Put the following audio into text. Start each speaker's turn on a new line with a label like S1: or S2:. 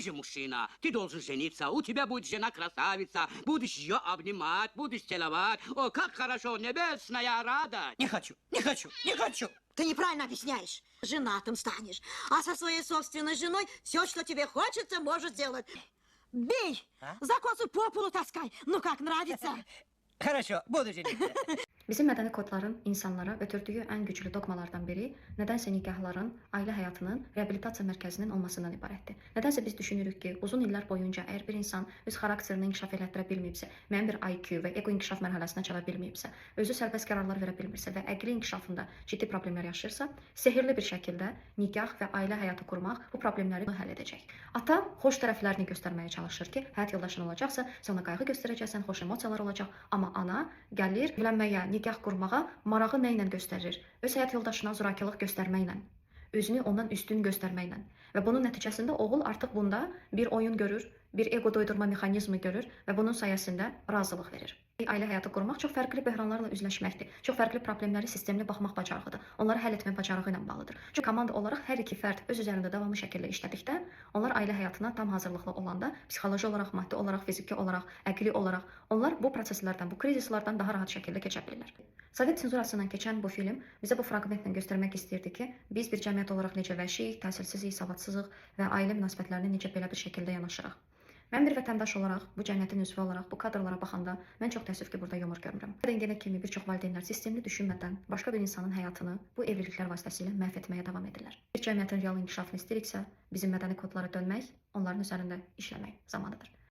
S1: же мужчина, ты должен жениться, у тебя будет жена красавица, будешь ее обнимать, будешь целовать. О, как хорошо, небесная радость.
S2: Не хочу, не хочу, не хочу.
S3: Ты неправильно объясняешь. Женатым станешь, а со своей собственной женой все, что тебе хочется, можешь сделать. Бей! За косу по полу таскай. Ну как, нравится?
S2: Хорошо, буду жениться.
S4: Bizim mədəni kodların insanlara ötürdüyü ən güclü dogmalardan biri nədənsə nikahların, ailə həyatının reabilitasiya mərkəzinin olmasından ibarətdir. Nədənsə biz düşünürük ki, uzun illər boyunca əgər bir insan öz xarakterini inkişaf elətdirə bilməyibsə, müəyyən bir IQ və ego inkişaf mərhələsinə çata bilməyibsə, özü sərbəst qərarlar verə bilmirsə və əqli inkişafında ciddi problemlər yaşayırsa, sehirli bir şəkildə nikah və ailə həyatı qurmaq bu problemləri həll edəcək. Ata xoş tərəflərini göstərməyə çalışır ki, həyat yoldaşın olacaqsa, sən ona qayğı göstərəcəksən, xoş emosiyalar olacaq, amma ana gəlir evlənməyə, nikah qurmağa marağı nə ilə göstərir? Öz həyat yoldaşına zorakılıq göstərməklə, özünü ondan üstün göstərməklə və bunun nəticəsində oğul artıq bunda bir oyun görür, bir ego doydurma mexanizmi görür və bunun sayəsində razılıq verir. Ailə həyatı qurmaq çox fərqli böhranlarla üzləşməkdir. Çox fərqli problemləri sistemli baxmaq bacarığıdır. Onları həll etmə bacarığı ilə bağlıdır. Çünki komanda olaraq hər iki fərd öz üzərində davamlı şəkildə işlədikdə, onlar ailə həyatına tam hazırlıqlı olanda, psixoloji olaraq, maddi olaraq, fiziki olaraq, əqli olaraq, onlar bu proseslərdən, bu krizislərdən daha rahat şəkildə keçə bilirlər. Sovet senzurasından keçən bu film bizə bu fraqmentlə göstərmək istəyirdi ki, biz bir cəmiyyət olaraq necə vəhşiyik, təsirsizlik, savadsızıq və ailə münasibətlərinə necə belə bir şəkildə yanaşırıq. Mən bir vətəndaş olaraq, bu cəmiyyətin üzvü olaraq, bu kadrlara baxanda mən çox təəssüf ki, burada yumor görmürəm. Rənginə kimi bir çox valideynlər sistemli düşünmədən başqa bir insanın həyatını bu evliliklər vasitəsilə məhv etməyə davam edirlər. Bir cəmiyyətin real inkişafını istəyiriksə, bizim mədəni kodlara dönmək, onların üzərində işləmək zamanıdır.